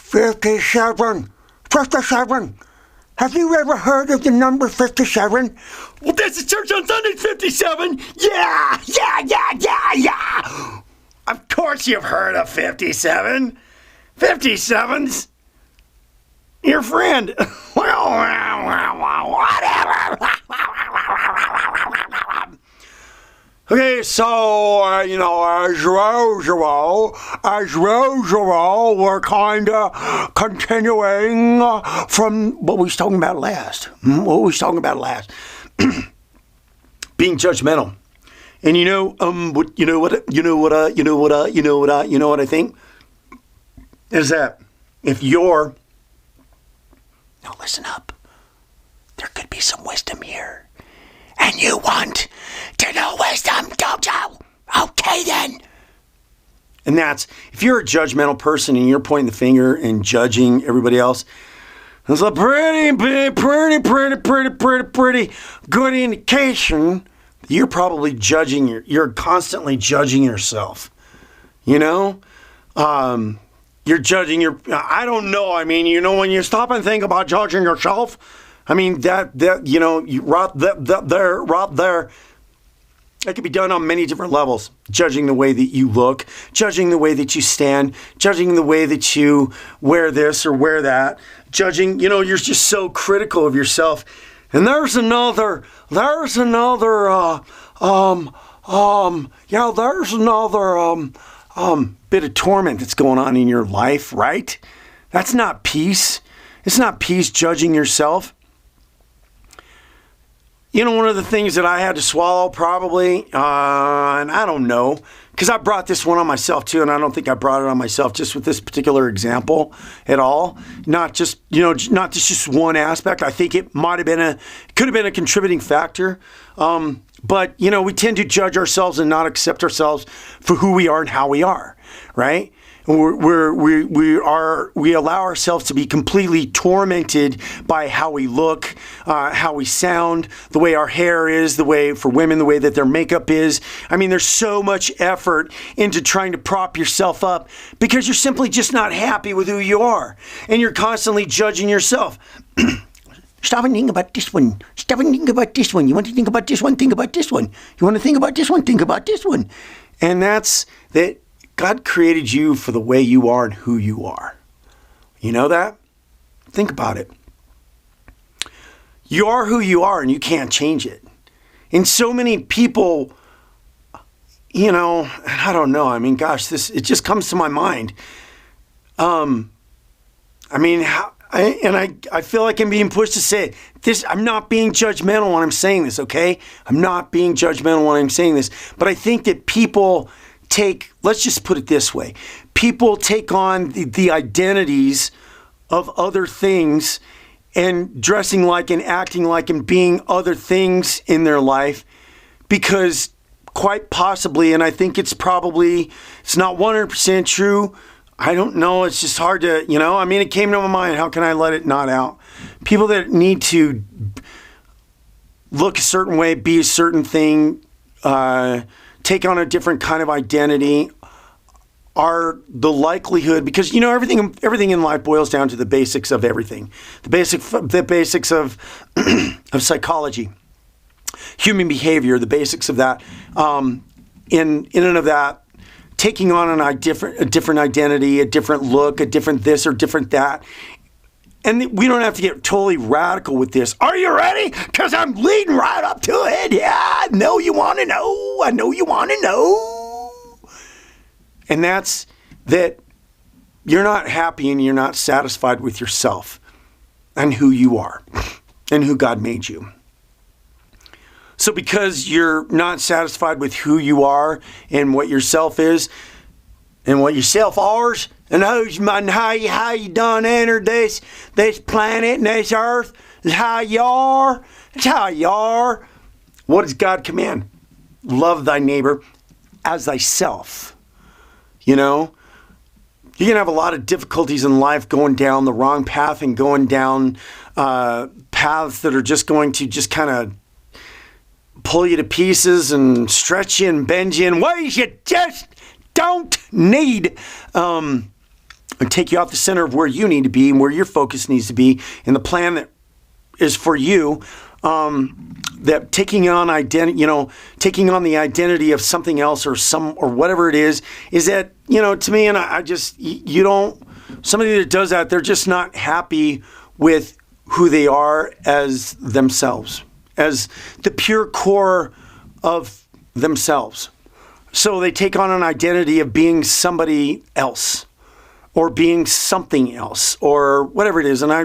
57. 57. Have you ever heard of the number 57? Well, that's the church on Sunday, 57. Yeah. Of course you've heard of 57. 57's your friend. Whatever. Okay, so, as usual, we're kind of continuing from what we was talking about last. Being judgmental. And you know what I think? Is that if you're... Now listen up. There could be some wisdom here. And you want to know wisdom, don't you? Okay, then. And that's, if you're a judgmental person and you're pointing the finger and judging everybody else, it's a pretty good indication that you're probably you're constantly judging yourself. You're judging I don't know. I mean, when you stop and think about judging yourself, I mean, right there, it can be done on many different levels. Judging the way that you look, judging the way that you stand, judging the way that you wear this or wear that, judging, you're just so critical of yourself. And there's another bit of torment that's going on in your life, right? That's not peace. It's not peace judging yourself. One of the things that I had to swallow probably, and I don't know, because I brought this one on myself too, and I don't think I brought it on myself just with this particular example at all. Not just one aspect. I think it could have been a contributing factor. But we tend to judge ourselves and not accept ourselves for who we are and how we are, right? We allow ourselves to be completely tormented by how we look, how we sound, the way our hair is, the way that their makeup is. I mean, there's so much effort into trying to prop yourself up because you're simply just not happy with who you are. And you're constantly judging yourself. Stop and think about this one. Stop and think about this one. You want to think about this one? Think about this one. You want to think about this one? Think about this one. And that's that. God created you for the way you are and who you are. You know that? Think about it. You are who you are and you can't change it. And so many people, I don't know. I mean, gosh, it just comes to my mind. I feel like I'm being pushed to say this. I'm not being judgmental when I'm saying this, okay? I'm not being judgmental when I'm saying this. But I think that people let's just put it this way. People take on the identities of other things and dressing like and acting like and being other things in their life because quite possibly, and I think it's not 100% true. I don't know. It's just hard to, it came to my mind. How can I let it not out? People that need to look a certain way, be a certain thing, take on a different kind of identity are the likelihood, because everything in life boils down to the basics of everything, the basics of of psychology, human behavior, the basics of that. In and of that, taking on a different identity, a different look, a different this or different that. And we don't have to get totally radical with this. Are you ready? Because I'm leading right up to it. Yeah, I know you want to know. I know you want to know. And that's that you're not happy and you're not satisfied with yourself and who you are and who God made you. So because you're not satisfied with who you are and what yourself is and what yourself are, and how you done entered this planet and this earth, is how you are. It's how you are. What does God command? Love thy neighbor as thyself. You're going to have a lot of difficulties in life going down the wrong path and going down paths that are just going to just kind of pull you to pieces and stretch you and bend you in ways you just don't need. and take you off the center of where you need to be and where your focus needs to be and the plan that is for you. That taking on taking on the identity of something else or whatever it is that, to me, and I just, somebody that does that, they're just not happy with who they are as themselves, as the pure core of themselves. So they take on an identity of being somebody else or being something else or whatever it is. And I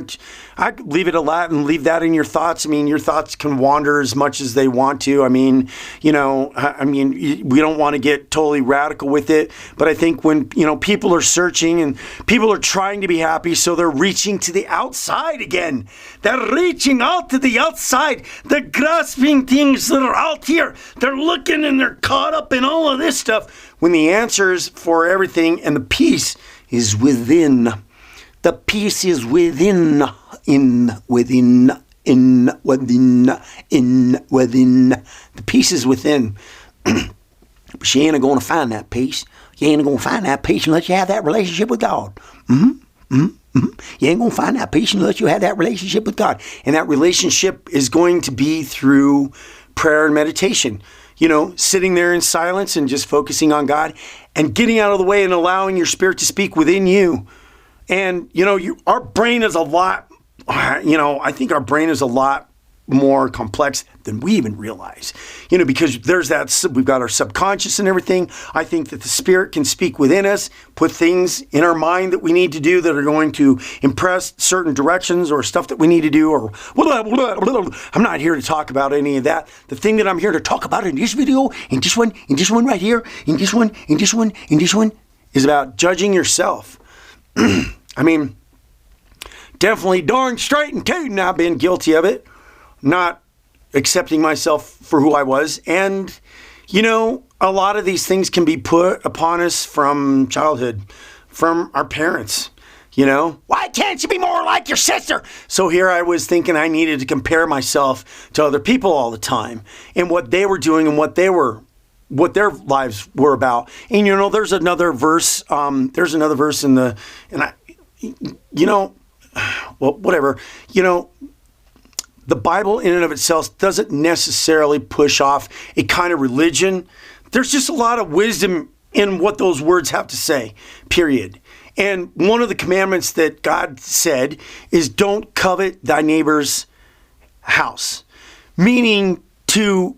leave it a lot and leave that in your thoughts. I mean, your thoughts can wander as much as they want to. I mean, we don't want to get totally radical with it. But I think when, people are searching and people are trying to be happy, so they're reaching to the outside again. They're reaching out to the outside. They're grasping things that are out here. They're looking and they're caught up in all of this stuff when the answers for everything and the peace is within. The peace is within. Within. The peace is within. But you ain't going to find that peace. You ain't going to find that peace unless you have that relationship with God. You ain't going to find that peace unless you have that relationship with God. And that relationship is going to be through prayer and meditation. Sitting there in silence and just focusing on God and getting out of the way and allowing your spirit to speak within you. And, our brain is a lot, I think our brain is a lot more complex than we even realize, because we've got our subconscious and everything. I think that the spirit can speak within us, put things in our mind that we need to do that are going to impress certain directions or stuff that we need to do, or I'm not here to talk about any of that. The thing that I'm here to talk about in this video, in this one right here, in this one, is about judging yourself. I mean, definitely darn straight and tootin', I've been guilty of it. Not accepting myself for who I was. And, a lot of these things can be put upon us from childhood, from our parents. Why can't you be more like your sister? So here I was thinking I needed to compare myself to other people all the time and what they were doing and what their lives were about. And, there's another verse in the, whatever, the Bible in and of itself doesn't necessarily push off a kind of religion. There's just a lot of wisdom in what those words have to say, period. And one of the commandments that God said is don't covet thy neighbor's house, meaning to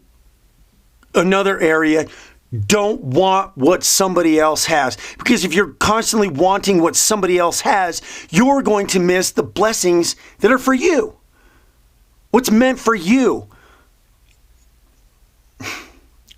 another area, don't want what somebody else has. Because if you're constantly wanting what somebody else has, you're going to miss the blessings that are for you. What's meant for you?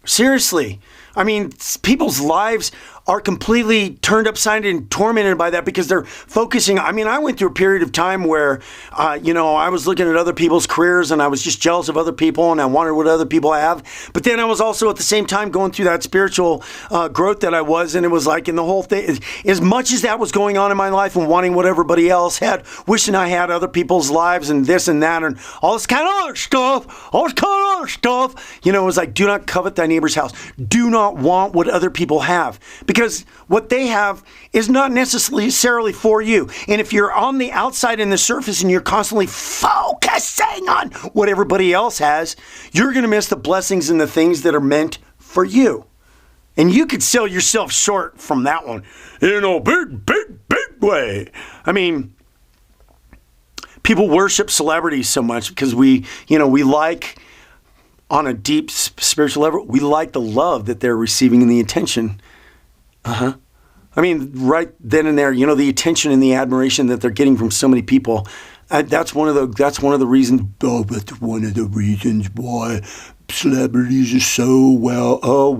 Seriously. I mean, people's lives are completely turned upside down and tormented by that because they're focusing. I mean, I went through a period of time where, I was looking at other people's careers and I was just jealous of other people and I wanted what other people have. But then I was also at the same time going through that spiritual growth that I was. And it was like in the whole thing, as much as that was going on in my life and wanting what everybody else had, wishing I had other people's lives and this and that and all this kind of other stuff, it was like, do not covet thy neighbor's house. Do not want what other people have. Because what they have is not necessarily for you. And if you're on the outside in the surface and you're constantly focusing on what everybody else has, you're going to miss the blessings and the things that are meant for you. And you could sell yourself short from that one in a big way. I mean, people worship celebrities so much because we like, on a deep spiritual level, we like the love that they're receiving and the attention. I mean, right then and there, the attention and the admiration that they're getting from so many people. That's one of the reasons. Oh, that's one of the reasons why celebrities are so well. Oh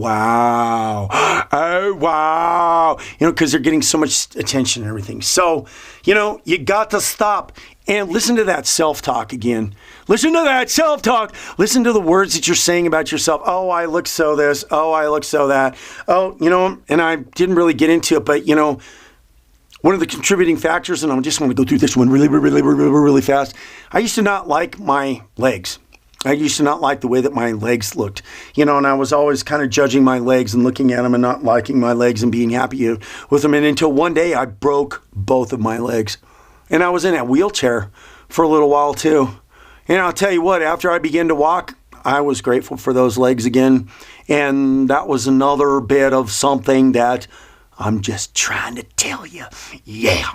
wow, because they're getting so much attention and everything. So, you got to stop and listen to that self-talk again. Listen to that self-talk. Listen to the words that you're saying about yourself. Oh, I look so this. Oh, I look so that. Oh, and I didn't really get into it, but, one of the contributing factors, and I just want to go through this one really fast. I used to not like my legs. I used to not like the way that my legs looked, and I was always kind of judging my legs and looking at them and not liking my legs and being happy with them. And until one day I broke both of my legs. And I was in a wheelchair for a little while too. And I'll tell you what, after I began to walk, I was grateful for those legs again. And that was another bit of something that I'm just trying to tell you. Yeah.